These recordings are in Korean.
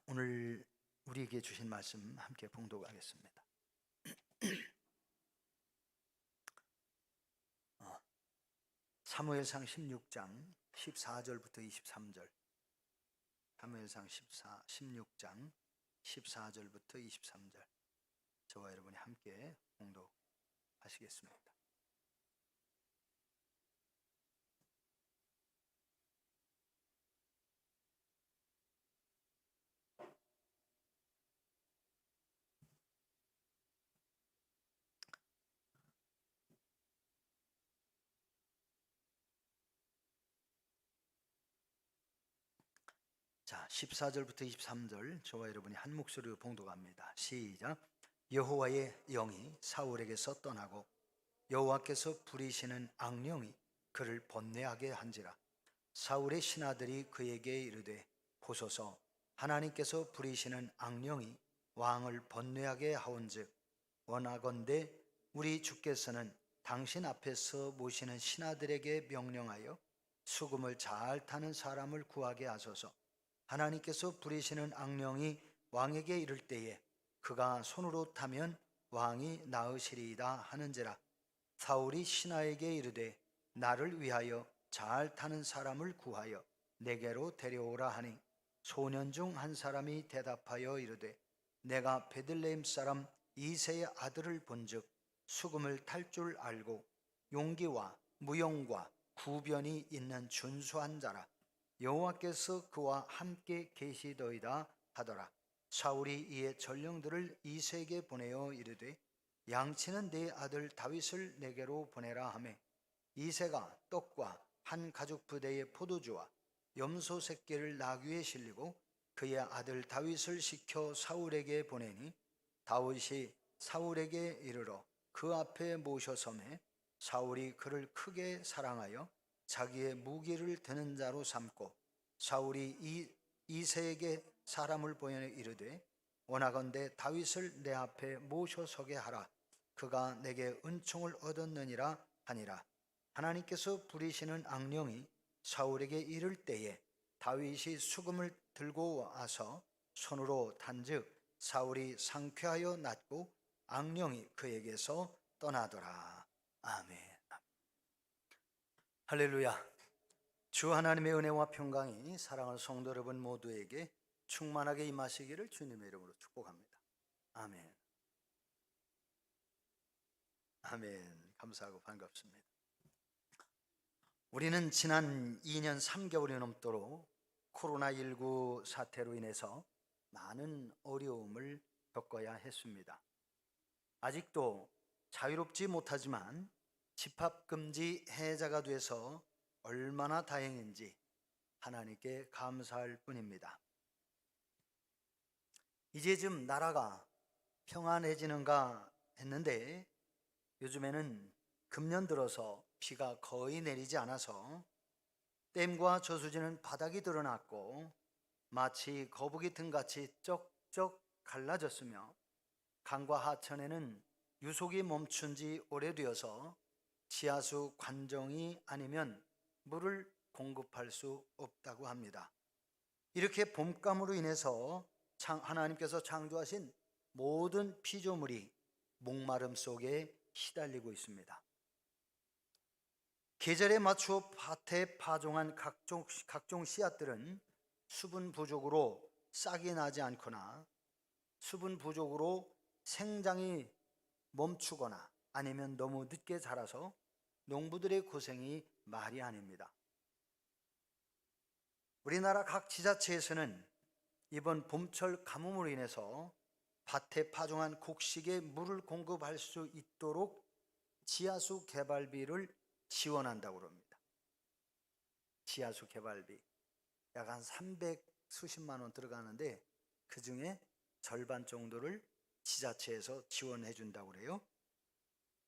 오늘 우리에게 주신 말씀 함께 봉독하겠습니다. 사무엘상 16장 14절부터 23절. 사무엘상 16장 14절부터 23절. 저와 여러분이 함께 봉독하시겠습니다. 자, 14절부터 23절 저와 여러분이 한 목소리로 봉독합니다. 시작. 여호와의 영이 사울에게서 떠나고 여호와께서 부리시는 악령이 그를 번뇌하게 한지라. 사울의 신하들이 그에게 이르되 보소서, 하나님께서 부리시는 악령이 왕을 번뇌하게 하온즉 원하건대 우리 주께서는 당신 앞에서 모시는 신하들에게 명령하여 수금을 잘 타는 사람을 구하게 하소서. 하나님께서 부리시는 악령이 왕에게 이를 때에 그가 손으로 타면 왕이 나으시리이다 하는지라. 사울이 신하에게 이르되 나를 위하여 잘 타는 사람을 구하여 내게로 데려오라 하니 소년 중 한 사람이 대답하여 이르되 내가 베들레헴 사람 이새의 아들을 본즉 수금을 탈 줄 알고 용기와 무용과 구변이 있는 준수한 자라. 여호와께서 그와 함께 계시더이다 하더라. 사울이 이에 전령들을 이새에게 보내어 이르되 양치는 네 아들 다윗을 내게로 보내라 하매 이새가 떡과 한 가죽 부대의 포도주와 염소 새끼를 나귀에 실리고 그의 아들 다윗을 시켜 사울에게 보내니 다윗이 사울에게 이르러 그 앞에 모셔섬에 사울이 그를 크게 사랑하여 자기의 무기를 드는 자로 삼고 사울이 이새에게 사람을 보내 이르되 원하건대 다윗을 내 앞에 모셔서게 하라. 그가 내게 은총을 얻었느니라 하니라. 하나님께서 부리시는 악령이 사울에게 이를 때에 다윗이 수금을 들고 와서 손으로 탄즉 사울이 상쾌하여 낫고 악령이 그에게서 떠나더라. 아멘. 할렐루야. 주 하나님의 은혜와 평강이 사랑하는 성도 여러분 모두에게 충만하게 임하시기를 주님의 이름으로 축복합니다. 아멘. 아멘. 감사하고 반갑습니다. 우리는 지난 2년 3개월이 넘도록 코로나19 사태로 인해서 많은 어려움을 겪어야 했습니다. 아직도 자유롭지 못하지만 집합금지 해제가 돼서 얼마나 다행인지 하나님께 감사할 뿐입니다. 이제 좀 나라가 평안해지는가 했는데 요즘에는 금년 들어서 비가 거의 내리지 않아서 댐과 저수지는 바닥이 드러났고 마치 거북이 등같이 쩍쩍 갈라졌으며 강과 하천에는 유속이 멈춘 지 오래되어서 지하수 관정이 아니면 물을 공급할 수 없다고 합니다. 이렇게 봄감으로 인해서 하나님께서 창조하신 모든 피조물이 목마름 속에 시달리고 있습니다. 계절에 맞추어 밭에 파종한 각종 씨앗들은 수분 부족으로 싹이 나지 않거나 수분 부족으로 생장이 멈추거나 아니면 너무 늦게 자라서 농부들의 고생이 말이 아닙니다. 우리나라 각 지자체에서는 이번 봄철 가뭄으로 인해서 밭에 파종한 곡식에 물을 공급할 수 있도록 지하수 개발비를 지원한다고 합니다. 지하수 개발비 약 한 300수십만 원 들어가는데 그 중에 절반 정도를 지자체에서 지원해 준다고 그래요.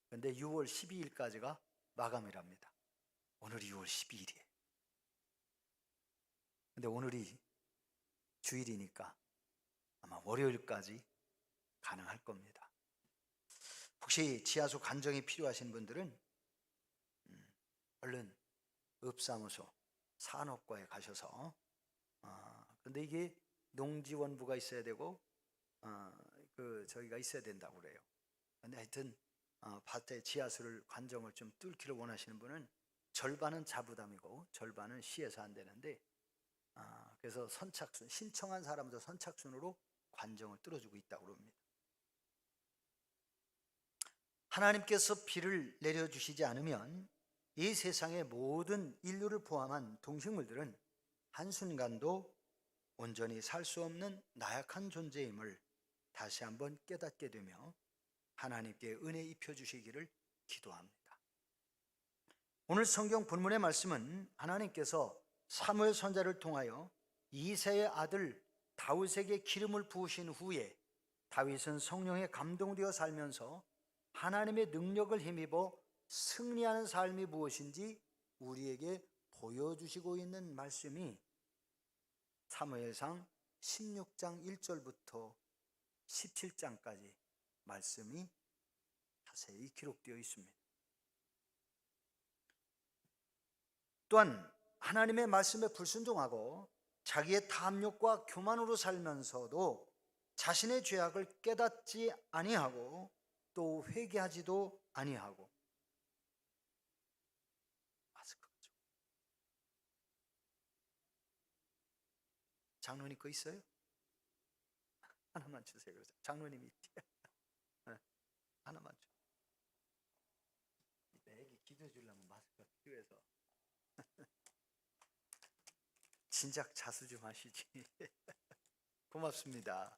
그런데 6월 12일까지가 마감이랍니다. 오늘이 6월 12일이에요. 근데 오늘이 주일이니까 아마 월요일까지 가능할 겁니다. 혹시 지하수 관정이 필요하신 분들은 얼른 읍사무소 산업과에 가셔서 근데 이게 농지원부가 있어야 되고 저기가 있어야 된다고 그래요. 근데 하여튼 밭에 지하수를 관정을 좀 뚫기를 원하시는 분은 절반은 자부담이고 절반은 시에서 안 되는데, 그래서 선착순 신청한 사람도 선착순으로 관정을 뚫어주고 있다고 합니다. 하나님께서 비를 내려주시지 않으면 이 세상의 모든 인류를 포함한 동식물들은 한순간도 온전히 살 수 없는 나약한 존재임을 다시 한번 깨닫게 되며 하나님께 은혜 입혀주시기를 기도합니다. 오늘 성경 본문의 말씀은 하나님께서 사무엘 선지자를 통하여 이새의 아들 다윗에게 기름을 부으신 후에 다윗은 성령에 감동되어 살면서 하나님의 능력을 힘입어 승리하는 삶이 무엇인지 우리에게 보여주시고 있는 말씀이 사무엘상 16장 1절부터 17장까지 말씀이 자세히 기록되어 있습니다. 또한 하나님의 말씀에 불순종하고 자기의 탐욕과 교만으로 살면서도 자신의 죄악을 깨닫지 아니하고 또 회개하지도 아니하고, 마스크죠. 장로님 거 있어요? 하나만 주세요. 장로님이 하나만 줘. 애기 기도해 주려면 마스크가 필요해서. 진작 자수 좀 하시지. 고맙습니다.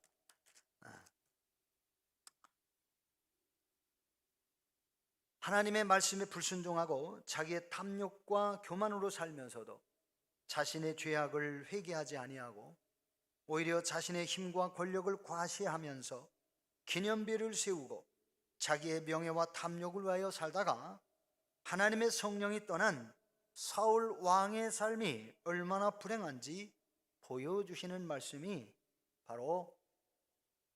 하나님의 말씀에 불순종하고 자기의 탐욕과 교만으로 살면서도 자신의 죄악을 회개하지 아니하고 오히려 자신의 힘과 권력을 과시하면서 기념비를 세우고 자기의 명예와 탐욕을 위하여 살다가 하나님의 성령이 떠난 사울 왕의 삶이 얼마나 불행한지 보여주시는 말씀이 바로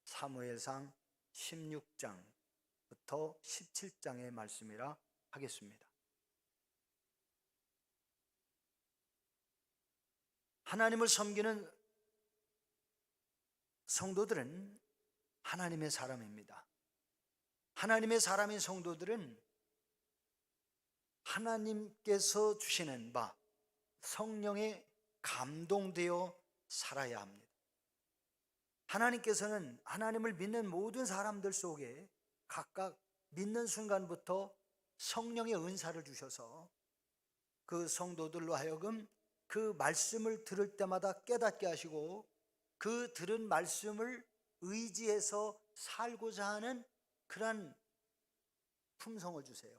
사무엘상 16장부터 17장의 말씀이라 하겠습니다. 하나님을 섬기는 성도들은 하나님의 사람입니다. 하나님의 사람인 성도들은 하나님께서 주시는 바 성령에 감동되어 살아야 합니다. 하나님께서는 하나님을 믿는 모든 사람들 속에 각각 믿는 순간부터 성령의 은사를 주셔서 그 성도들로 하여금 그 말씀을 들을 때마다 깨닫게 하시고 그 들은 말씀을 의지해서 살고자 하는 그러한 품성을 주세요.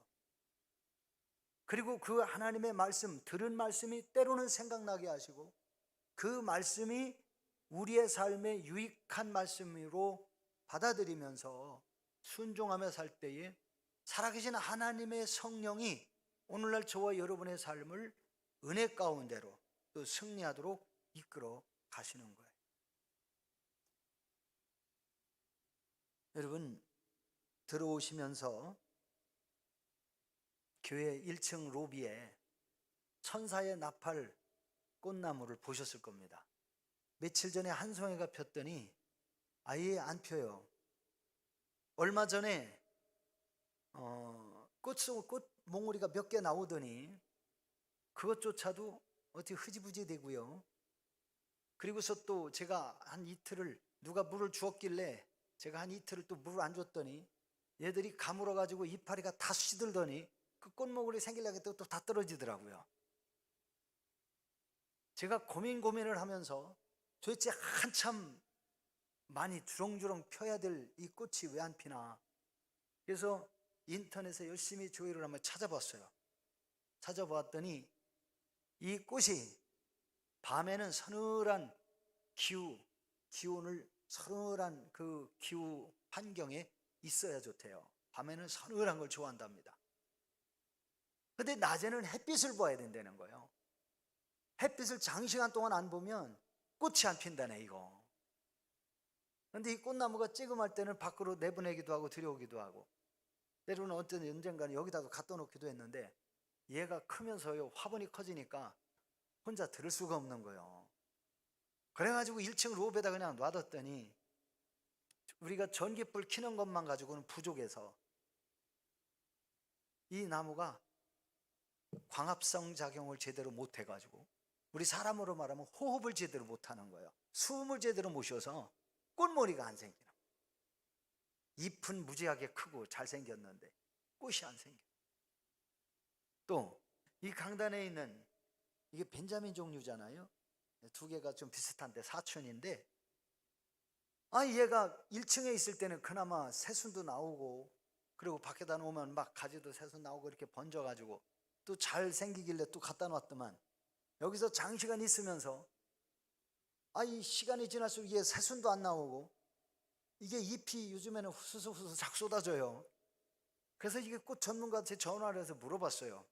그리고 그 하나님의 말씀, 들은 말씀이 때로는 생각나게 하시고 그 말씀이 우리의 삶에 유익한 말씀으로 받아들이면서 순종하며 살 때에 살아계신 하나님의 성령이 오늘날 저와 여러분의 삶을 은혜 가운데로 또 승리하도록 이끌어 가시는 거예요. 여러분, 들어오시면서 교회 1층 로비에 천사의 나팔 꽃나무를 보셨을 겁니다. 며칠 전에 한 송이가 폈더니 아예 안 펴요. 얼마 전에 꽃 몽우리가 몇 개 나오더니 그것조차도 어떻게 흐지부지 되고요. 그리고서 또 제가 한 이틀을 누가 물을 주었길래 제가 한 이틀을 또 물을 안 줬더니 얘들이 가물어 가지고 이파리가 다 시들더니 그 꽃몽우리 생기려고 또 다 떨어지더라고요. 제가 고민을 하면서 도대체 한참 많이 주렁주렁 펴야 될 이 꽃이 왜 안 피나. 그래서 인터넷에 열심히 조회를 한번 찾아봤어요. 찾아봤더니 이 꽃이 밤에는 서늘한 기온을 서늘한 그 기후 환경에 있어야 좋대요. 밤에는 서늘한 걸 좋아한답니다. 근데 낮에는 햇빛을 봐야 된다는 거예요. 햇빛을 장시간 동안 안 보면 꽃이 안 핀다네 이거. 근데 이 꽃나무가 찌금할 때는 밖으로 내보내기도 하고 들여오기도 하고 때로는 어떤 언젠가는 여기다가 갖다 놓기도 했는데 얘가 크면서요 화분이 커지니까 혼자 들을 수가 없는 거예요. 그래가지고 1층 로베에다 그냥 놔뒀더니 우리가 전기불 켜는 것만 가지고는 부족해서 이 나무가 광합성 작용을 제대로 못 해가지고 우리 사람으로 말하면 호흡을 제대로 못하는 거예요. 숨을 제대로 못 쉬어서 꽃머리가 안 생기는 거예요. 잎은 무지하게 크고 잘생겼는데 꽃이 안 생겨. 또 이 강단에 있는 이게 벤자민 종류잖아요. 두 개가 좀 비슷한데 사촌인데, 얘가 1층에 있을 때는 그나마 새순도 나오고, 그리고 밖에다 놓으면 막 가지도 새순 나오고 이렇게 번져가지고 또 잘 생기길래 또 갖다 놨더만, 여기서 장시간 있으면서 이 시간이 지날수록 이게 새순도 안 나오고 이게 잎이 요즘에는 후수후수 작쏟아져요. 그래서 이게 꽃 전문가한테 전화를 해서 물어봤어요.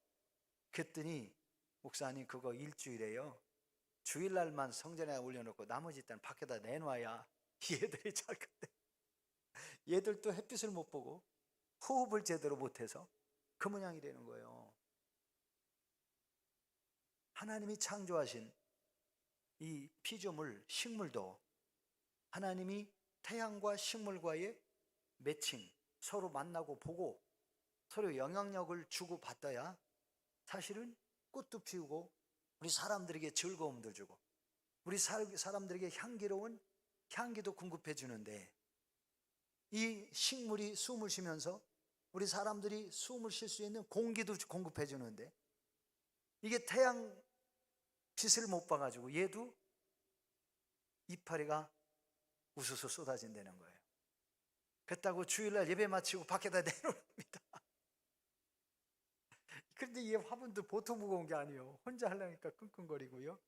그랬더니 목사님 그거 일주일에요, 주일날만 성전에 올려놓고 나머지 때는 밖에다 내놔야 얘들이 잘 건데, 얘들도 햇빛을 못 보고 호흡을 제대로 못해서 그 모양이 되는 거예요. 하나님이 창조하신 이 피조물, 식물도 하나님이 태양과 식물과의 매칭, 서로 만나고 보고 서로 영향력을 주고 받아야 사실은 꽃도 피우고 우리 사람들에게 즐거움도 주고 우리 사람들에게 향기로운 향기도 공급해 주는데, 이 식물이 숨을 쉬면서 우리 사람들이 숨을 쉴 수 있는 공기도 공급해 주는데, 이게 태양 빛을 못 봐가지고 얘도 이파리가 우수수 쏟아진다는 거예요. 그렇다고 주일날 예배 마치고 밖에다 내놓습니다. 그런데 이 화분도 보통 무거운 게 아니에요. 혼자 하려니까 끙끙거리고요.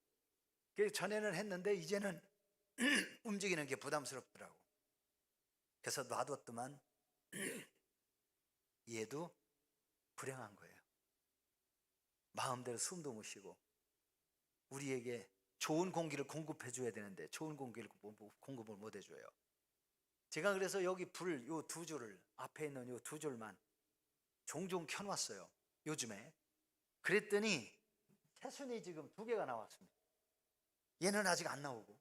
그 전에는 했는데 이제는 움직이는 게 부담스럽더라고. 그래서 놔뒀더만 얘도 불행한 거예요. 마음대로 숨도 못 쉬고 우리에게 좋은 공기를 공급해 줘야 되는데 좋은 공기를 공급을 못 해줘요. 제가 그래서 여기 불 요 두 줄을, 앞에 있는 요 두 줄만 종종 켜놨어요, 요즘에. 그랬더니 새순이 지금 2개가 나왔습니다. 얘는 아직 안 나오고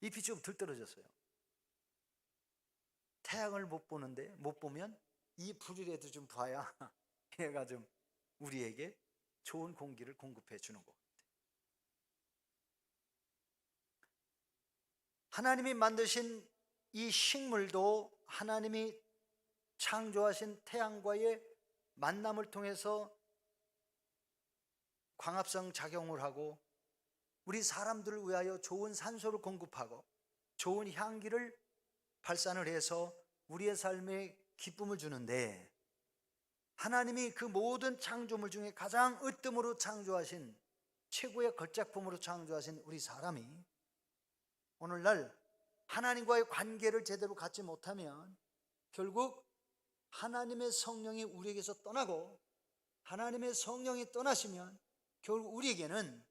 잎이 좀 들떨어졌어요. 태양을 못 보는데, 못 보면 이 불이라도 좀 봐야 얘가 좀 우리에게 좋은 공기를 공급해 주는 것 같아요. 하나님이 만드신 이 식물도 하나님이 창조하신 태양과의 만남을 통해서 광합성 작용을 하고 우리 사람들을 위하여 좋은 산소를 공급하고 좋은 향기를 발산을 해서 우리의 삶에 기쁨을 주는데, 하나님이 그 모든 창조물 중에 가장 으뜸으로 창조하신, 최고의 걸작품으로 창조하신 우리 사람이 오늘날 하나님과의 관계를 제대로 갖지 못하면 결국 하나님의 성령이 우리에게서 떠나고, 하나님의 성령이 떠나시면 결국 우리에게는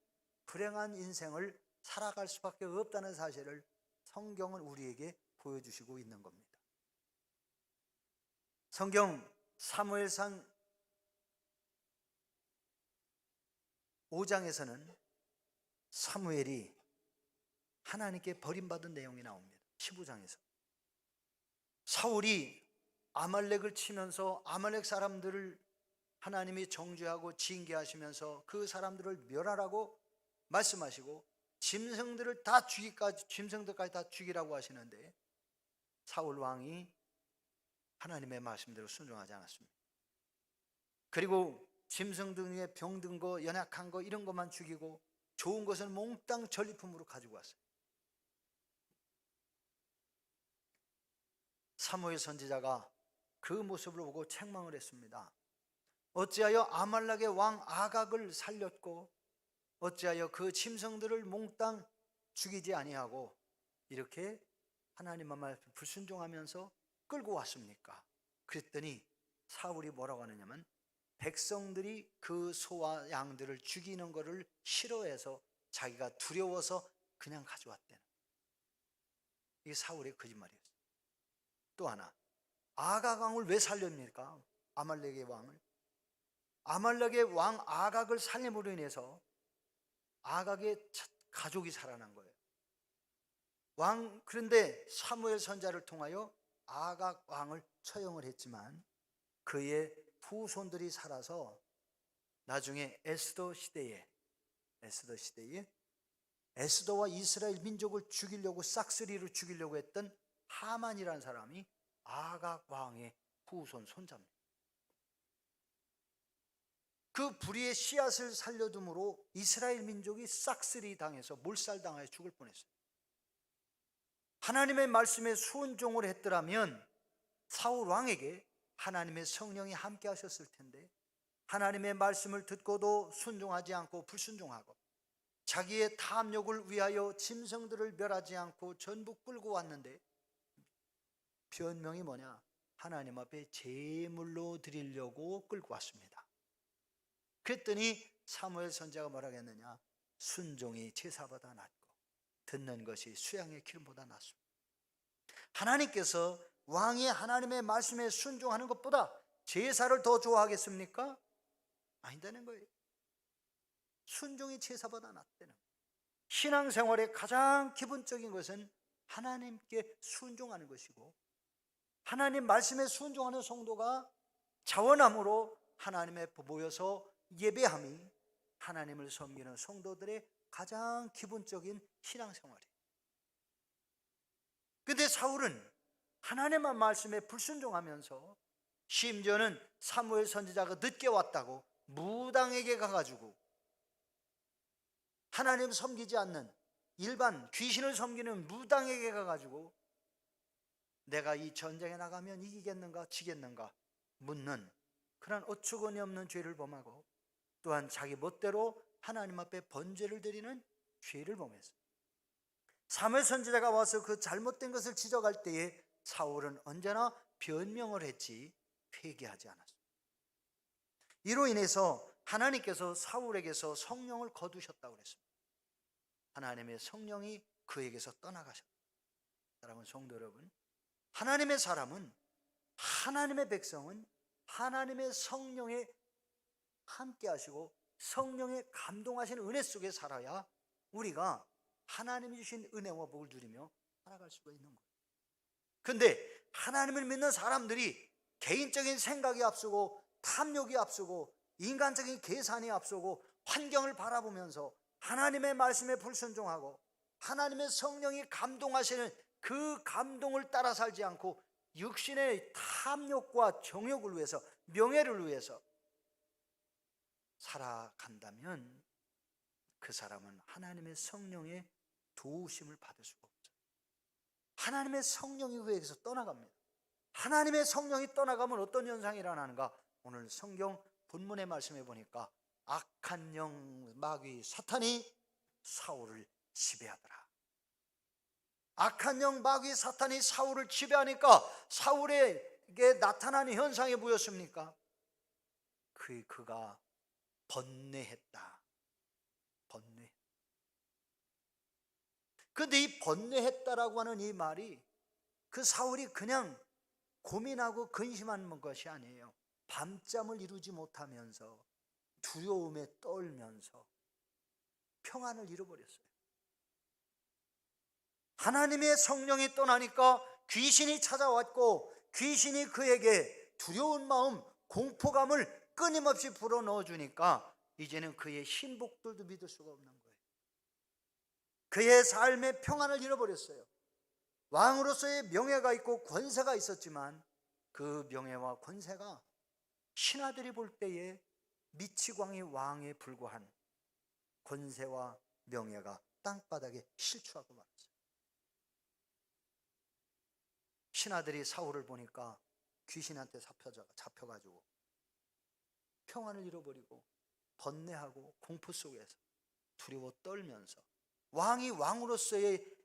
불행한 인생을 살아갈 수밖에 없다는 사실을 성경은 우리에게 보여주시고 있는 겁니다. 성경 사무엘상 5장에서는 사무엘이 하나님께 버림받은 내용이 나옵니다. 15장에서 사울이 아말렉을 치면서 아말렉 사람들을 하나님이 정죄하고 징계하시면서 그 사람들을 멸하라고 말씀하시고 짐승들을 다 죽이까지, 짐승들까지 다 죽이라고 하시는데 사울 왕이 하나님의 말씀대로 순종하지 않았습니다. 그리고 짐승 등에 병든 거, 연약한 거 이런 것만 죽이고 좋은 것은 몽땅 전리품으로 가지고 왔어요. 사무엘 선지자가 그 모습을 보고 책망을 했습니다. 어찌하여 아말렉의 왕 아각을 살렸고 어찌하여 그 짐승들을 몽땅 죽이지 아니하고 이렇게 하나님의 말씀 불순종하면서 끌고 왔습니까? 그랬더니 사울이 뭐라고 하느냐면 백성들이 그 소와 양들을 죽이는 것을 싫어해서 자기가 두려워서 그냥 가져왔대요. 이게 사울의 거짓말이었어요. 또 하나, 아각 왕을 왜 살렸습니까? 아말렉의 왕을. 아말렉의 왕 아각을 살림으로 인해서 아각의 가족이 살아난 거예요. 그런데 사무엘 선지자를 통하여 아각 왕을 처형을 했지만 그의 후손들이 살아서 나중에 에스더 시대에 에스더와 이스라엘 민족을 죽이려고 싹쓸이로 죽이려고 했던 하만이라는 사람이 아각 왕의 후손 손자입니다. 그 불의의 씨앗을 살려둠으로 이스라엘 민족이 싹쓸이 당해서 몰살당하여 죽을 뻔했어요. 하나님의 말씀에 순종을 했더라면 사울 왕에게 하나님의 성령이 함께 하셨을 텐데 하나님의 말씀을 듣고도 순종하지 않고 불순종하고 자기의 탐욕을 위하여 짐승들을 멸하지 않고 전부 끌고 왔는데 변명이 뭐냐? 하나님 앞에 제물로 드리려고 끌고 왔습니다. 그랬더니 사무엘 선지자가 뭐라고 했느냐? 순종이 제사보다 낫고 듣는 것이 수양의 기름보다 낫습니다. 하나님께서 왕이 하나님의 말씀에 순종하는 것보다 제사를 더 좋아하겠습니까? 아니다는 거예요. 순종이 제사보다 낫다는 거예요. 신앙생활의 가장 기본적인 것은 하나님께 순종하는 것이고 하나님 말씀에 순종하는 성도가 자원함으로 하나님의 모여서 예배함이 하나님을 섬기는 성도들의 가장 기본적인 신앙생활이에요. 그런데 사울은 하나님의 말씀에 불순종하면서 심지어는 사무엘 선지자가 늦게 왔다고 무당에게 가가지고 하나님 섬기지 않는 일반 귀신을 섬기는 무당에게 가가지고 내가 이 전쟁에 나가면 이기겠는가 지겠는가 묻는 그런 어처구니 없는 죄를 범하고 또한 자기 멋대로 하나님 앞에 번제를 드리는 죄를 범했어요. 사무엘 선지자가 와서 그 잘못된 것을 지적할 때에 사울은 언제나 변명을 했지 회개하지 않았어요. 이로 인해서 하나님께서 사울에게서 성령을 거두셨다고 그랬습니다. 하나님의 성령이 그에게서 떠나가셨다. 사랑하는 성도 여러분, 하나님의 사람은 하나님의 백성은 하나님의 성령에 함께 하시고 성령의 감동하시는 은혜 속에 살아야 우리가 하나님이 주신 은혜와 복을 누리며 살아갈 수가 있는 거예요. 그런데 하나님을 믿는 사람들이 개인적인 생각이 앞서고 탐욕이 앞서고 인간적인 계산이 앞서고 환경을 바라보면서 하나님의 말씀에 불순종하고 하나님의 성령이 감동하시는 그 감동을 따라 살지 않고 육신의 탐욕과 정욕을 위해서 명예를 위해서 살아간다면 그 사람은 하나님의 성령의 도우심을 받을 수가 없어요. 하나님의 성령이 그에게서 떠나갑니다. 하나님의 성령이 떠나가면 어떤 현상이 일어나는가? 오늘 성경 본문의 말씀에 보니까 악한 영 마귀 사탄이 사울을 지배하더라. 악한 영 마귀 사탄이 사울을 지배하니까 사울에게 나타나는 현상이 뭐였습니까? 그가 번뇌했다. 번뇌. 그런데 이 번뇌했다라고 하는 이 말이 그 사울이 그냥 고민하고 근심한 것이 아니에요. 밤잠을 이루지 못하면서 두려움에 떨면서 평안을 잃어버렸어요. 하나님의 성령이 떠나니까 귀신이 찾아왔고 귀신이 그에게 두려운 마음, 공포감을 끊임없이 불어넣어 주니까 이제는 그의 신복들도 믿을 수가 없는 거예요. 그의 삶의 평안을 잃어버렸어요. 왕으로서의 명예가 있고 권세가 있었지만 그 명예와 권세가 신하들이 볼 때에 미치광이 왕에 불과한 권세와 명예가 땅바닥에 실추하고 말았어요. 신하들이 사울을 보니까 귀신한테 잡혀가지고 평안을 잃어버리고 번뇌하고 공포 속에서 두려워 떨면서 왕이 왕으로서의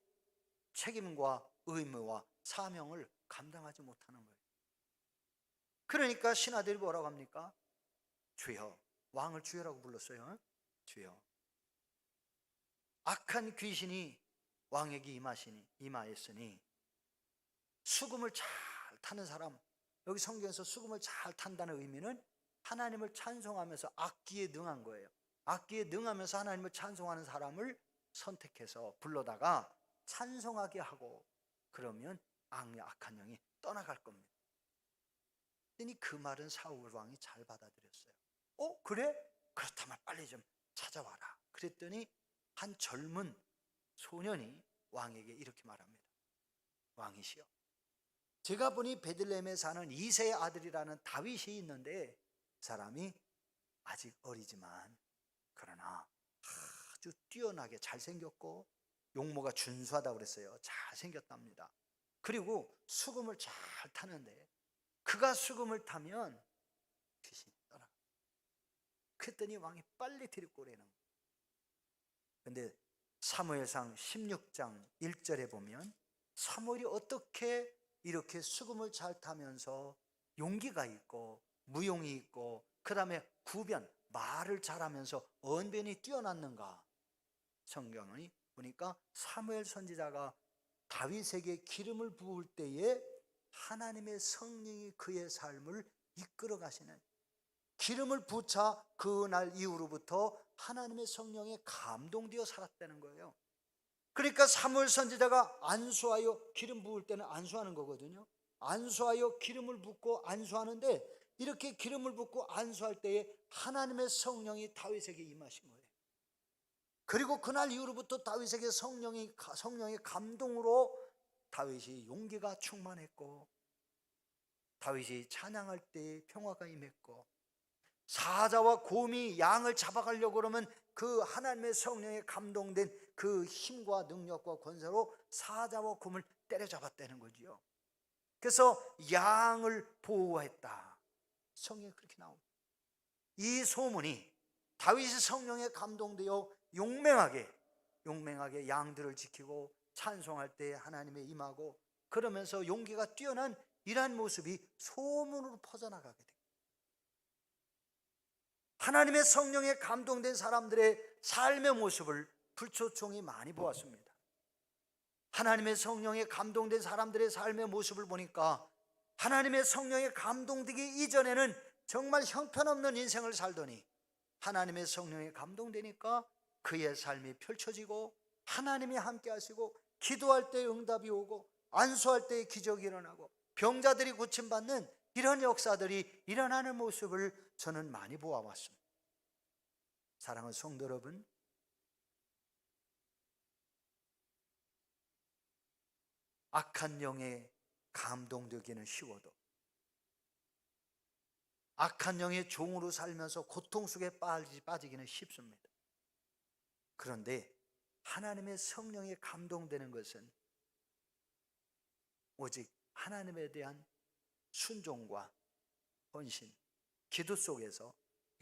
책임과 의무와 사명을 감당하지 못하는 거예요. 그러니까 신하들이 뭐라고 합니까? 주여, 왕을 주여라고 불렀어요. 주여. 악한 귀신이 왕에게 임하였으니 수금을 잘 타는 사람, 여기 성경에서 수금을 잘 탄다는 의미는 하나님을 찬송하면서 악기에 능한 거예요. 악기에 능하면서 하나님을 찬송하는 사람을 선택해서 불러다가 찬송하게 하고 그러면 악한 영이 떠나갈 겁니다. 그랬더니 그 말은 사울 왕이 잘 받아들였어요. 그래? 그렇다면 빨리 좀 찾아와라. 그랬더니 한 젊은 소년이 왕에게 이렇게 말합니다. 왕이시여, 제가 보니 베들레헴에 사는 이새의 아들이라는 다윗이 있는데 사람이 아직 어리지만 그러나 아주 뛰어나게 잘생겼고 용모가 준수하다고 그랬어요. 잘생겼답니다. 그리고 수금을 잘 타는데 그가 수금을 타면 귀신이 떠나. 그랬더니 왕이 빨리 데리고 오라는 거예요. 그런데 사무엘상 16장 1절에 보면 사무엘이 어떻게 이렇게 수금을 잘 타면서 용기가 있고 무용이 있고 그 다음에 구변, 말을 잘하면서 언변이 뛰어났는가. 성경이 보니까 사무엘 선지자가 다윗에게 기름을 부을 때에 하나님의 성령이 그의 삶을 이끌어 가시는, 기름을 부차 그날 이후로부터 하나님의 성령에 감동되어 살았다는 거예요. 그러니까 사무엘 선지자가 안수하여, 기름 부을 때는 안수하는 거거든요. 안수하여 기름을 붓고 안수하는데 이렇게 기름을 붓고 안수할 때에 하나님의 성령이 다윗에게 임하신 거예요. 그리고 그날 이후로부터 다윗에게 성령의 감동으로 다윗이 용기가 충만했고 다윗이 찬양할 때 평화가 임했고 사자와 곰이 양을 잡아가려고 그러면 그 하나님의 성령에 감동된 그 힘과 능력과 권세로 사자와 곰을 때려잡았다는 거지요. 그래서 양을 보호했다. 성경에 그렇게 나옵니다. 이 소문이 다윗이 성령에 감동되어 용맹하게 양들을 지키고 찬송할 때 하나님의 임하고 그러면서 용기가 뛰어난 이러한 모습이 소문으로 퍼져나가게 됩니다. 하나님의 성령에 감동된 사람들의 삶의 모습을 불초총이 많이 보았습니다. 하나님의 성령에 감동된 사람들의 삶의 모습을 보니까 하나님의 성령에 감동되기 이전에는 정말 형편없는 인생을 살더니 하나님의 성령에 감동되니까 그의 삶이 펼쳐지고 하나님이 함께 하시고 기도할 때 응답이 오고 안수할 때 기적이 일어나고 병자들이 고침받는 이런 역사들이 일어나는 모습을 저는 많이 보아왔습니다. 사랑하는 성도 여러분, 악한 영에 감동되기는 쉬워도 악한 영의 종으로 살면서 고통 속에 빠지기는 쉽습니다. 그런데 하나님의 성령에 감동되는 것은 오직 하나님에 대한 순종과 헌신, 기도 속에서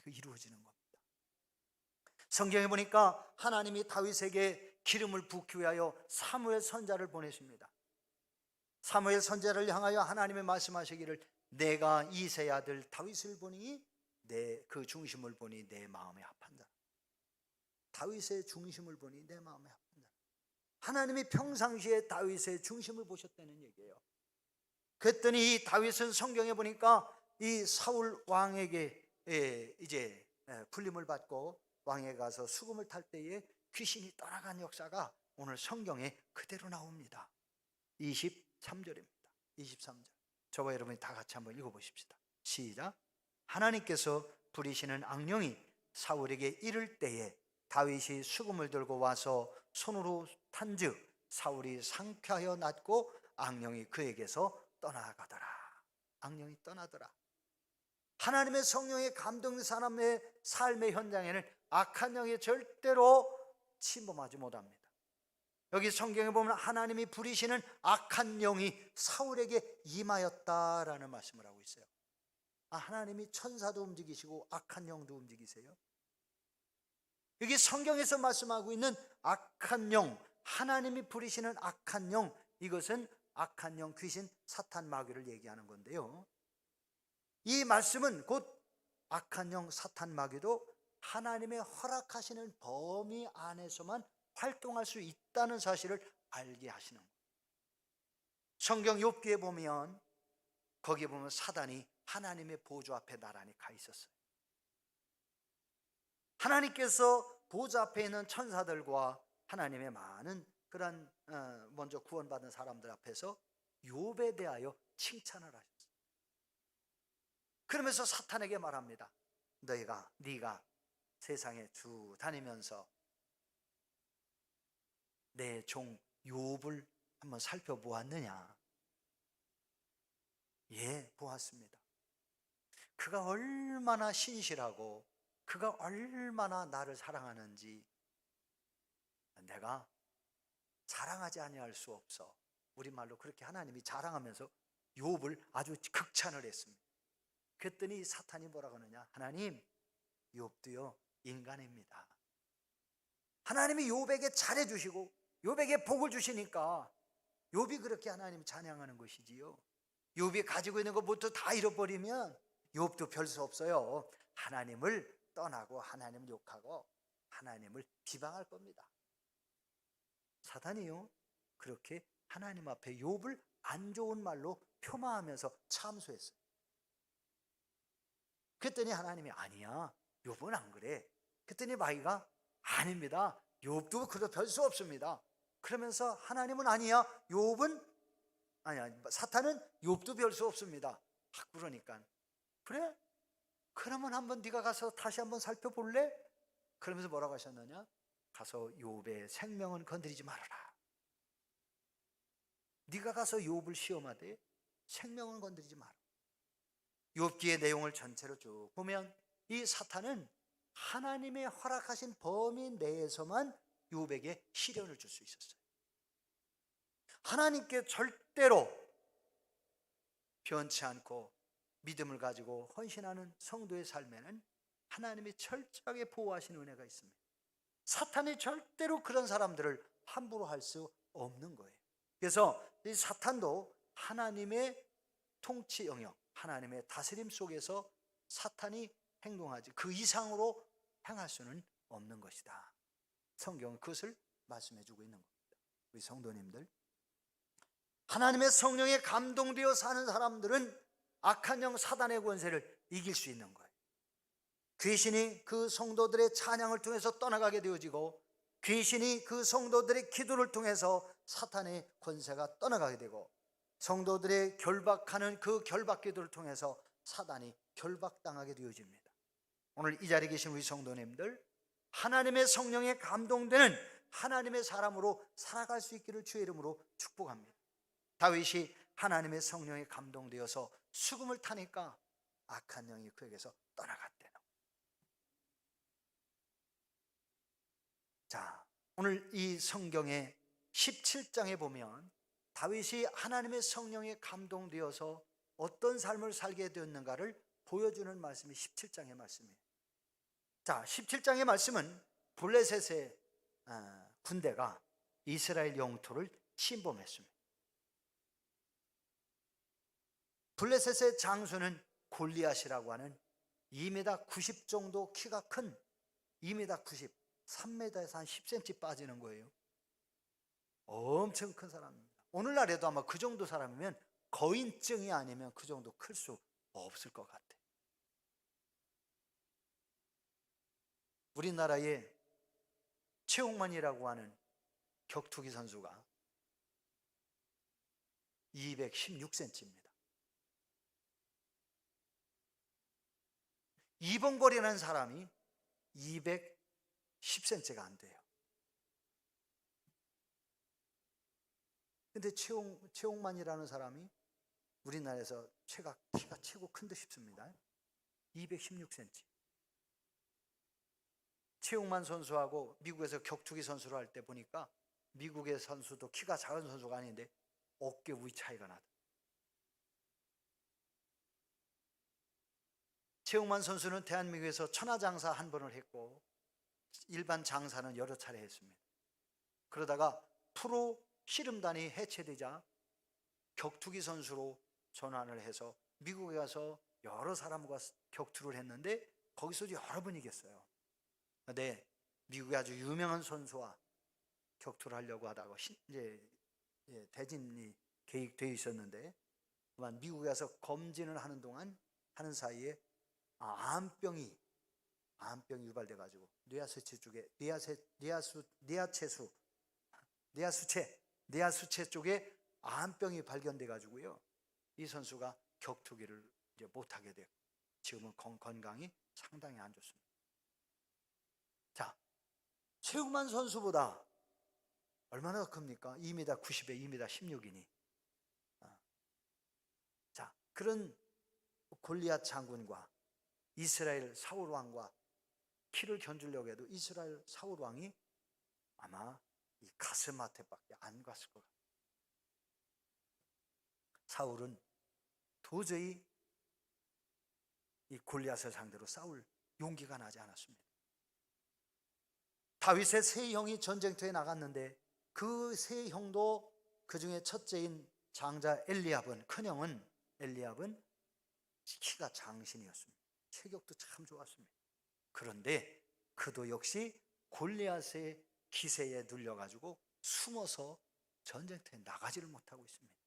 이루어지는 겁니다. 성경에 보니까 하나님이 다윗에게 기름을 붓기 위하여 사무엘 선지자를 보내십니다. 사무엘 선지자를 향하여 하나님이 말씀하시기를 내가 이새의 아들 다윗을 보니 그 중심을 보니 내 마음에 합한다. 다윗의 중심을 보니 내 마음에 합한다. 하나님이 평상시에 다윗의 중심을 보셨다는 얘기예요. 그랬더니 이 다윗은 성경에 보니까 이 사울 왕에게 이제 불림을 받고 왕에 가서 수금을 탈 때에 귀신이 떠나간 역사가 오늘 성경에 그대로 나옵니다. 23절입니다. 23절. 저와 여러분이 다 같이 한번 읽어보십시다. 시작. 하나님께서 부리시는 악령이 사울에게 이를 때에 다윗이 수금을 들고 와서 손으로 탄즉 사울이 상쾌하여 낫고 악령이 그에게서 떠나가더라. 악령이 떠나더라. 하나님의 성령에 감동된 사람의 삶의 현장에는 악한 영이 절대로 침범하지 못합니다. 여기 성경에 보면 하나님이 부리시는 악한 영이 사울에게 임하였다라는 말씀을 하고 있어요. 하나님이 천사도 움직이시고 악한 영도 움직이세요. 여기 성경에서 말씀하고 있는 악한 영, 하나님이 부리시는 악한 영, 이것은 악한 영, 귀신, 사탄, 마귀를 얘기하는 건데요. 이 말씀은 곧 악한 영, 사탄, 마귀도 하나님의 허락하시는 범위 안에서만 활동할 수 있다는 사실을 알게 하시는 거예요. 성경 욥기에 보면 거기에 보면 사단이 하나님의 보좌 앞에 나란히 가 있었어요. 하나님께서 보좌 앞에 있는 천사들과 하나님의 많은 그런 먼저 구원받은 사람들 앞에서 욥에 대하여 칭찬을 하셨어요. 그러면서 사탄에게 말합니다. 네가 세상에 쭉 다니면서 내 종 욥을 한번 살펴보았느냐? 예, 보았습니다. 그가 얼마나 신실하고 그가 얼마나 나를 사랑하는지 내가 자랑하지 아니할 수 없어. 우리말로 그렇게 하나님이 자랑하면서 욥을 아주 극찬을 했습니다. 그랬더니 사탄이 뭐라고 하느냐? 하나님, 욥도요 인간입니다. 하나님이 욥에게 잘해주시고 욥에게 복을 주시니까 욥이 그렇게 하나님 찬양하는 것이지요. 욥이 가지고 있는 것부터 다 잃어버리면 욥도 별 수 없어요. 하나님을 떠나고 하나님을 욕하고 하나님을 비방할 겁니다. 사탄이요 그렇게 하나님 앞에 욥을 안 좋은 말로 폄하하면서 참소했어요. 그랬더니 하나님이 아니야, 욥은 안 그래. 그랬더니 마귀가 아닙니다, 욥도 그래도 별 수 없습니다. 그러면서 하나님은 아니야, 욥은 아니야, 사탄은 욥도 별 수 없습니다. 그러니까 그래? 그러면 한번 네가 가서 다시 한번 살펴볼래? 그러면서 뭐라고 하셨느냐? 가서 욥의 생명은 건드리지 말아라. 네가 가서 욥을 시험하되 생명은 건드리지 마라. 욥기의 내용을 전체로 쭉 보면 이 사탄은 하나님의 허락하신 범위 내에서만 욥에게 시련을 줄 수 있었어요. 하나님께 절대로 변치 않고 믿음을 가지고 헌신하는 성도의 삶에는 하나님이 철저하게 보호하시는 은혜가 있습니다. 사탄이 절대로 그런 사람들을 함부로 할 수 없는 거예요. 그래서 이 사탄도 하나님의 통치 영역, 하나님의 다스림 속에서 사탄이 행동하지 그 이상으로 행할 수는 없는 것이다. 성경은 그것을 말씀해 주고 있는 겁니다. 우리 성도님들, 하나님의 성령에 감동되어 사는 사람들은 악한 영 사단의 권세를 이길 수 있는 거예요. 귀신이 그 성도들의 찬양을 통해서 떠나가게 되어지고 귀신이 그 성도들의 기도를 통해서 사탄의 권세가 떠나가게 되고 성도들의 결박하는 그 결박 기도를 통해서 사단이 결박당하게 되어집니다. 오늘 이 자리에 계신 우리 성도님들, 하나님의 성령에 감동되는 하나님의 사람으로 살아갈 수 있기를 주의 이름으로 축복합니다. 다윗이 하나님의 성령에 감동되어서 수금을 타니까 악한 영이 그에게서 떠나갔대요. 자, 오늘 이 성경의 17장에 보면 다윗이 하나님의 성령에 감동되어서 어떤 삶을 살게 되었는가를 보여주는 말씀이 17장의 말씀이에요. 자, 17장의 말씀은 블레셋의 군대가 이스라엘 영토를 침범했습니다. 블레셋의 장수는 골리앗이라고 하는 2m 90 정도 키가 큰 2m 90, 3m에서 한 10cm 빠지는 거예요. 엄청 큰 사람입니다. 오늘날에도 아마 그 정도 사람이면 거인증이 아니면 그 정도 클 수 없을 것 같아. 우리나라에 최홍만이라고 하는 격투기 선수가 216cm입니다. 이봉걸이라는 사람이 210cm가 안 돼요. 근데 최홍만이라는 사람이 우리나라에서 키가 최고 큰 듯 싶습니다. 216cm. 최홍만 선수하고 미국에서 격투기 선수를 할 때 보니까 미국의 선수도 키가 작은 선수가 아닌데 어깨 위 차이가 나다. 최홍만 선수는 대한민국에서 천하장사 한 번을 했고 일반 장사는 여러 차례 했습니다. 그러다가 프로 씨름단이 해체되자 격투기 선수로 전환을 해서 미국에 가서 여러 사람과 격투를 했는데 거기서 여러 번 이겼어요. 근데 미국의 아주 유명한 선수와 격투를 하려고 하다가 이제 대진이 계획되어 있었는데 미국에 가서 검진을 하는 동안 하는 사이에 암병이 암병이 유발돼 가지고 뇌하수체 쪽에 뇌하수체 쪽에 암병이 발견돼 가지고요. 이 선수가 격투기를 이제 못 하게 되고 지금은 건강이 상당히 안 좋습니다. 자, 최욱만 선수보다 얼마나 큽니까? 2m 90에 2m 16이니. 자, 그런 골리앗 장군과 이스라엘 사울 왕과 키를 견주려고 해도 이스라엘 사울 왕이 아마 이 가스마테밖에 안 갔을 것 같아요. 사울은 도저히 이 골리앗을 상대로 싸울 용기가 나지 않았습니다. 다윗의 세 형이 전쟁터에 나갔는데 그 세 형도 그 중에 첫째인 장자 엘리압은, 큰형은 엘리압은 키가 장신이었습니다. 체격도 참 좋았습니다. 그런데 그도 역시 골리앗의 기세에 눌려가지고 숨어서 전쟁터에 나가지를 못하고 있습니다.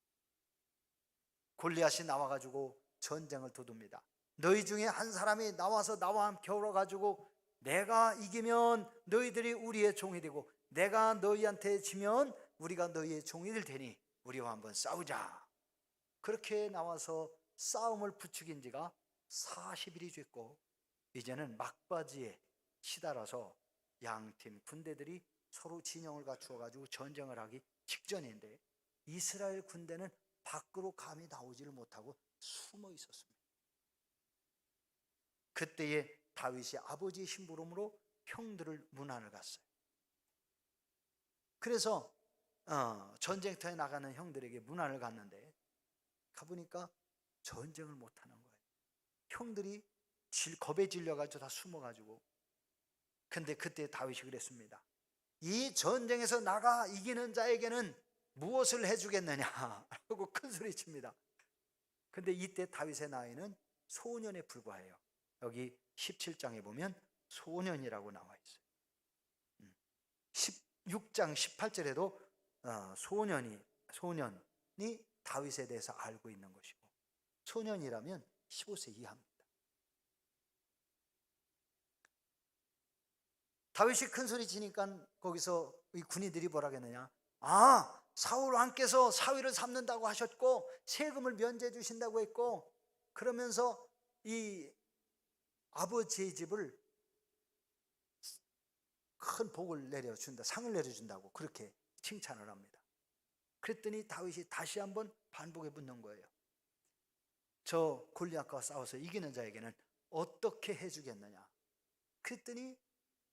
골리앗이 나와가지고 전쟁을 도둡니다. 너희 중에 한 사람이 나와서 나와 함께 겨뤄가지고 내가 이기면 너희들이 우리의 종이 되고 내가 너희한테 지면 우리가 너희의 종이 될 테니 우리와 한번 싸우자. 그렇게 나와서 싸움을 부추긴 지가 40일이 됐고 이제는 막바지에 치달아서 양팀 군대들이 서로 진영을 갖추어 가지고 전쟁을 하기 직전인데 이스라엘 군대는 밖으로 감히 나오지를 못하고 숨어 있었습니다. 그때에 다윗이 아버지의 심부름으로 형들을 문안을 갔어요. 그래서 전쟁터에 나가는 형들에게 문안을 갔는데 가보니까 전쟁을 못하는 거예요. 형들이 겁에 질려가지고 다 숨어가지고. 근데 그때 다윗이 그랬습니다. 이 전쟁에서 나가 이기는 자에게는 무엇을 해주겠느냐라고 큰 소리 칩니다. 근데 이때 다윗의 나이는 소년에 불과해요. 여기 17장에 보면 소년이라고 나와 있어요. 16장 18절에도 소년이 다윗에 대해서 알고 있는 것이고 소년이라면 15세 이하입니다. 다윗이 큰 소리 치니까 거기서 이 군인들이 뭐라 했느냐? 사울 왕께서 사위를 삼는다고 하셨고 세금을 면제해 주신다고 했고 그러면서 이 아버지의 집을 큰 복을 내려준다, 상을 내려준다고 그렇게 칭찬을 합니다. 그랬더니 다윗이 다시 한번 반복해 묻는 거예요. 저 골리앗과 싸워서 이기는 자에게는 어떻게 해주겠느냐? 그랬더니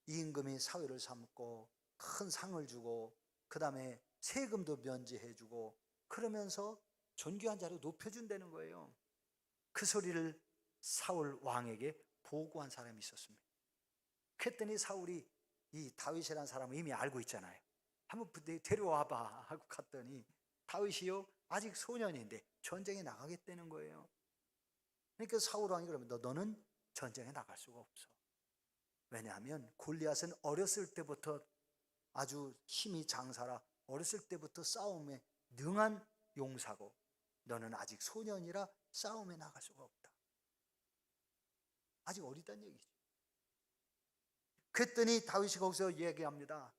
임금이 사위를 삼고 큰 상을 주고 그 다음에 세금도 면제해 주고 그러면서 존귀한 자로 높여준다는 거예요. 그 소리를 사울 왕에게 보고한 사람이 있었습니다. 그랬더니 사울이 이 다윗이라는 사람은 이미 알고 있잖아요. 한번 데려와봐 하고 갔더니 다윗이요 아직 소년인데 전쟁에 나가겠다는 거예요. 그러니까 사울 왕이 그러면 너는 전쟁에 나갈 수가 없어. 왜냐하면 골리앗은 어렸을 때부터 아주 힘이 장사라 어렸을 때부터 싸움에 능한 용사고 너는 아직 소년이라 싸움에 나갈 수가 없다. 아직 어리다는 얘기죠. 그랬더니 다윗이 거기서 얘기합니다.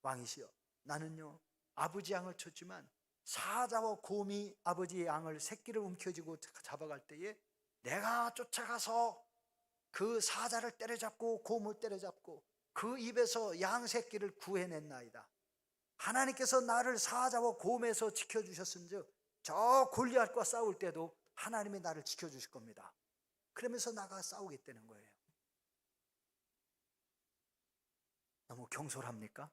왕이시여 나는요 아버지 양을 쳤지만 사자와 곰이 아버지의 양을 새끼를 움켜쥐고 잡아갈 때에 내가 쫓아가서 그 사자를 때려잡고 곰을 때려잡고 그 입에서 양 새끼를 구해냈나이다. 하나님께서 나를 사자와 곰에서 지켜주셨은즉 저 골리앗과 싸울 때도 하나님이 나를 지켜주실 겁니다. 그러면서 나가 싸우겠다는 거예요. 너무 경솔합니까?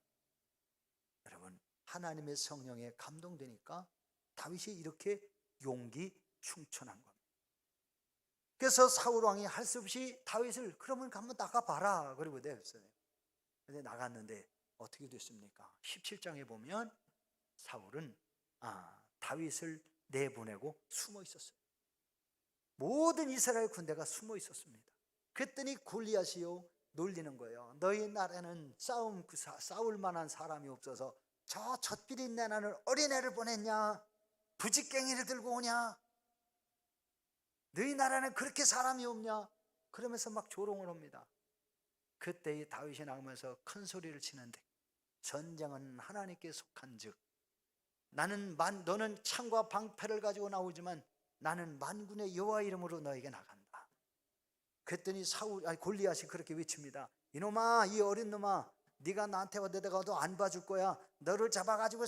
여러분 하나님의 성령에 감동되니까 다윗이 이렇게 용기 충천한 겁니다. 그래서 사울 왕이 할 수 없이 다윗을 그러면 한번 나가봐라 그러고 됐어요. 근데 나갔는데 어떻게 됐습니까? 17장에 보면 사울은 다윗을 내보내고 숨어 있었어요. 모든 이스라엘 군대가 숨어 있었습니다. 그랬더니 골리앗이요 놀리는 거예요. 너희 나라에는 싸울 만한 사람이 없어서 저 젖비린 내나는 어린애를 보냈냐? 부직갱이를 들고 오냐? 너희 나라는 그렇게 사람이 없냐? 그러면서 막 조롱을 합니다. 그때 이 다윗이 나오면서 큰 소리를 치는데, 전쟁은 하나님께 속한즉 너는 창과 방패를 가지고 나오지만 나는 만군의 여호와 이름으로 너에게 나간다. 그랬더니 골리앗이 그렇게 외칩니다. 이놈아, 이 어린 놈아, 네가 나한테 어디다가도 안 봐줄 거야. 너를 잡아가지고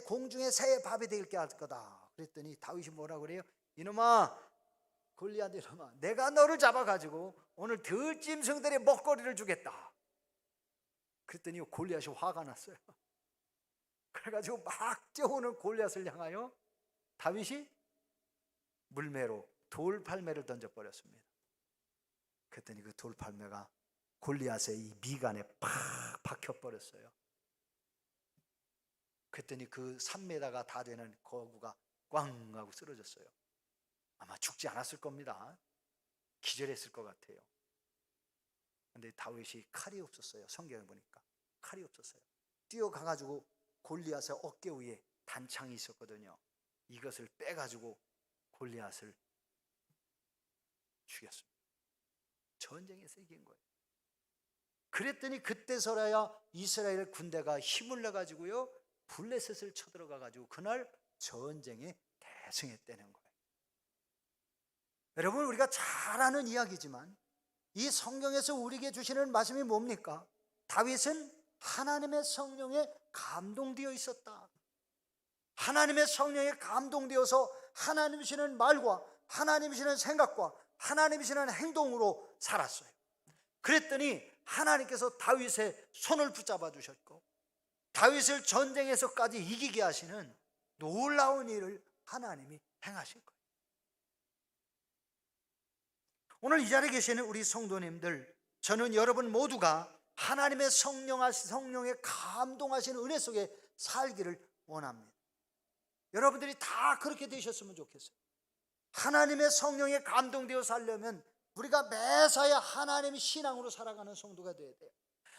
공중에 새의 밥이 되게 할 거다. 그랬더니 다윗이 뭐라고 그래요? 이놈아, 골리앗 이놈아, 내가 너를 잡아가지고 오늘 들짐승들의 먹거리를 주겠다. 그랬더니 골리앗이 화가 났어요. 그래가지고 막 뛰어오는 골리앗을 향하여 다윗이 물매로 돌팔매를 던져버렸습니다. 그랬더니 그 돌팔매가 골리앗의 이 미간에 팍 박혀버렸어요. 그랬더니 그 3m가 다 되는 거구가 꽝 하고 쓰러졌어요. 아마 죽지 않았을 겁니다. 기절했을 것 같아요. 근데 다윗이 칼이 없었어요. 성경에 보니까 칼이 없었어요. 뛰어가가지고 골리앗의 어깨 위에 단창이 있었거든요. 이것을 빼가지고 골리앗을 죽였습니다. 전쟁에서 이긴 거예요. 그랬더니 그때서야 이스라엘 군대가 힘을 내가지고요, 블레셋을 쳐들어가가지고 그날 전쟁에 대승했다는 거예요. 여러분, 우리가 잘 아는 이야기지만 이 성경에서 우리에게 주시는 말씀이 뭡니까? 다윗은 하나님의 성령에 감동되어 있었다. 하나님의 성령에 감동되어서 하나님이 주시는 말과 하나님이 주시는 생각과 하나님이 주시는 행동으로 살았어요. 그랬더니 하나님께서 다윗의 손을 붙잡아 주셨고 다윗을 전쟁에서까지 이기게 하시는 놀라운 일을 하나님이 행하실 거예요. 오늘 이 자리에 계시는 우리 성도님들, 저는 여러분 모두가 하나님의 성령에 감동하시는 은혜 속에 살기를 원합니다. 여러분들이 다 그렇게 되셨으면 좋겠어요. 하나님의 성령에 감동되어 살려면 우리가 매사에 하나님의 신앙으로 살아가는 성도가 되어야 돼요.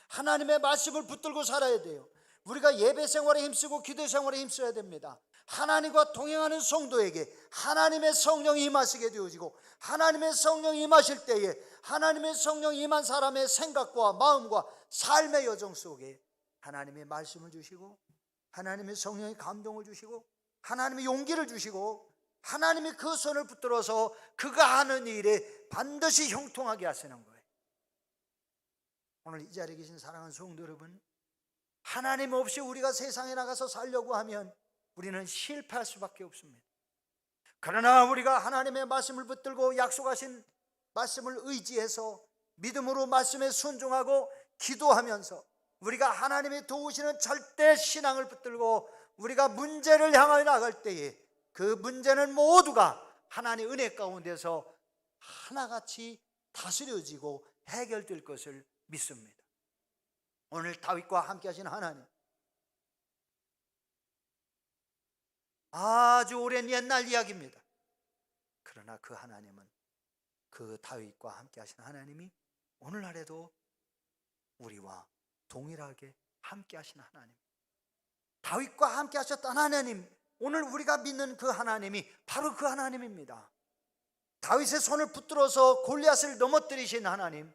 하나님의 말씀을 붙들고 살아야 돼요. 우리가 예배 생활에 힘쓰고 기도 생활에 힘써야 됩니다. 하나님과 동행하는 성도에게 하나님의 성령이 임하시게 되어지고, 하나님의 성령이 임하실 때에 하나님의 성령이 임한 사람의 생각과 마음과 삶의 여정 속에 하나님의 말씀을 주시고 하나님의 성령의 감동을 주시고 하나님의 용기를 주시고 하나님이 그 손을 붙들어서 그가 하는 일에 반드시 형통하게 하시는 거예요. 오늘 이 자리에 계신 사랑하는 성도 여러분, 하나님 없이 우리가 세상에 나가서 살려고 하면 우리는 실패할 수밖에 없습니다. 그러나 우리가 하나님의 말씀을 붙들고 약속하신 말씀을 의지해서 믿음으로 말씀에 순종하고 기도하면서 우리가 하나님이 도우시는 절대 신앙을 붙들고 우리가 문제를 향하여 나갈 때에 그 문제는 모두가 하나님의 은혜 가운데서 하나같이 다스려지고 해결될 것을 믿습니다. 오늘 다윗과 함께 하신 하나님, 아주 오랜 옛날 이야기입니다. 그러나 그 하나님은, 그 다윗과 함께 하신 하나님이 오늘날에도 우리와 동일하게 함께 하신 하나님, 다윗과 함께 하셨던 하나님, 오늘 우리가 믿는 그 하나님이 바로 그 하나님입니다. 다윗의 손을 붙들어서 골리앗을 넘어뜨리신 하나님,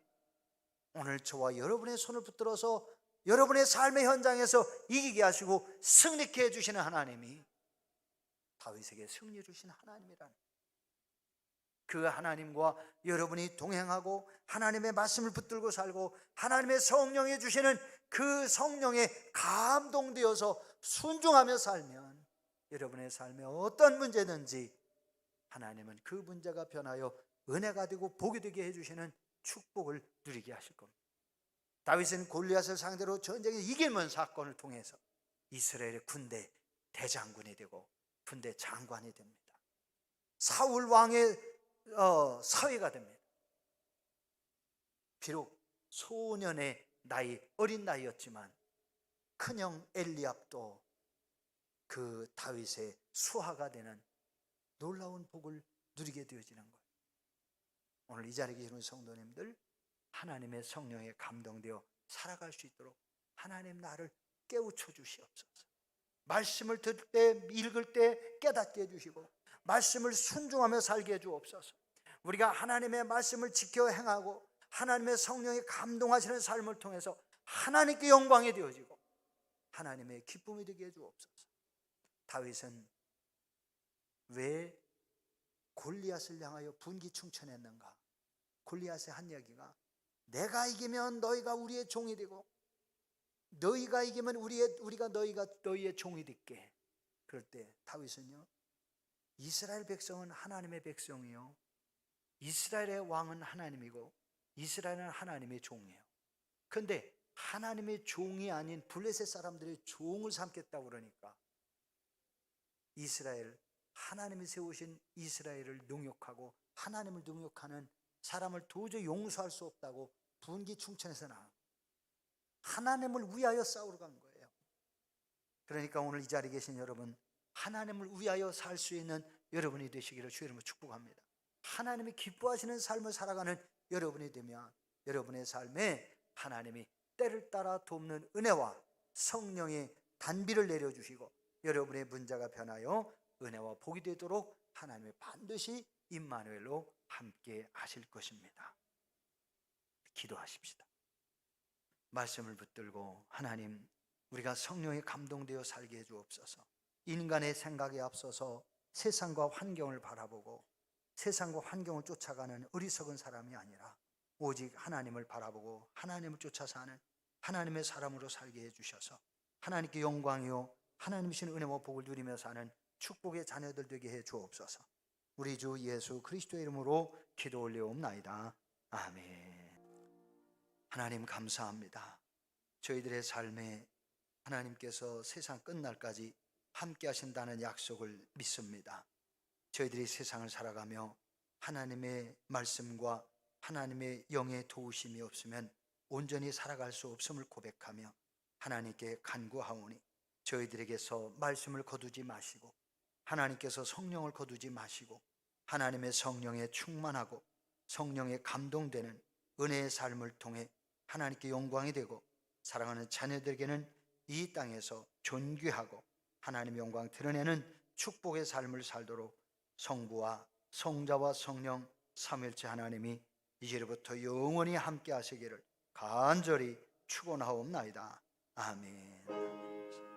오늘 저와 여러분의 손을 붙들어서 여러분의 삶의 현장에서 이기게 하시고 승리케 해주시는 하나님이 다윗에게 승리 주신 하나님이라는, 그 하나님과 여러분이 동행하고 하나님의 말씀을 붙들고 살고 하나님의 성령이 주시는 그 성령에 감동되어서 순종하며 살면 여러분의 삶에 어떤 문제든지 하나님은 그 문제가 변하여 은혜가 되고 복이 되게 해주시는 축복을 누리게 하실 겁니다. 다윗은 골리앗을 상대로 전쟁에 이기는 사건을 통해서 이스라엘의 군대 대장군이 되고 군대 장관이 됩니다. 사울 왕의 사위가 됩니다. 비록 소년의 나이, 어린 나이였지만 큰형 엘리압도 그 다윗의 수하가 되는 놀라운 복을 누리게 되어지는 거예요. 오늘 이 자리에 계시는 성도님들, 하나님의 성령에 감동되어 살아갈 수 있도록 하나님 나를 깨우쳐 주시옵소서. 말씀을 들을 때, 읽을 때 깨닫게 해주시고 말씀을 순종하며 살게 해주옵소서. 우리가 하나님의 말씀을 지켜 행하고 하나님의 성령이 감동하시는 삶을 통해서 하나님께 영광이 되어지고 하나님의 기쁨이 되게 해주옵소서. 다윗은 왜 골리앗을 향하여 분기충천했는가? 골리앗의 한 이야기가, 내가 이기면 너희가 우리의 종이 되고 너희가 이기면 우리가 너희의 종이 될게. 그럴 때 다윗은요, 이스라엘 백성은 하나님의 백성이요, 이스라엘의 왕은 하나님이고 이스라엘은 하나님의 종이에요. 그런데 하나님의 종이 아닌 블레셋 사람들의 종을 삼겠다고 그러니까 하나님이 세우신 이스라엘을 능욕하고 하나님을 능욕하는 사람을 도저히 용서할 수 없다고 분기충천해서 하나님을 위하여 싸우러 간 거예요. 그러니까 오늘 이 자리에 계신 여러분, 하나님을 위하여 살 수 있는 여러분이 되시기를 주의 이름으로 축복합니다. 하나님이 기뻐하시는 삶을 살아가는 여러분이 되면 여러분의 삶에 하나님이 때를 따라 돕는 은혜와 성령의 단비를 내려주시고 여러분의 문제가 변하여 은혜와 복이 되도록 하나님이 반드시 임마누엘로 함께 하실 것입니다. 기도하십시다. 말씀을 붙들고, 하나님, 우리가 성령에 감동되어 살게 해주옵소서. 인간의 생각에 앞서서 세상과 환경을 바라보고 세상과 환경을 쫓아가는 어리석은 사람이 아니라 오직 하나님을 바라보고 하나님을 쫓아 사는 하나님의 사람으로 살게 해주셔서 하나님께 영광이요 하나님이신 은혜와 복을 누리며 사는 축복의 자녀들 되게 해 주옵소서. 우리 주 예수 그리스도의 이름으로 기도 올려옵나이다. 아멘. 하나님 감사합니다. 저희들의 삶에 하나님께서 세상 끝날까지 함께 하신다는 약속을 믿습니다. 저희들이 세상을 살아가며 하나님의 말씀과 하나님의 영의 도우심이 없으면 온전히 살아갈 수 없음을 고백하며 하나님께 간구하오니 저희들에게서 말씀을 거두지 마시고 하나님께서 성령을 거두지 마시고 하나님의 성령에 충만하고 성령에 감동되는 은혜의 삶을 통해 하나님께 영광이 되고 사랑하는 자녀들에게는 이 땅에서 존귀하고 하나님의 영광 드러내는 축복의 삶을 살도록 성부와 성자와 성령 삼위일체 하나님이 이제부터 영원히 함께 하시기를 간절히 축원하옵나이다. 아멘.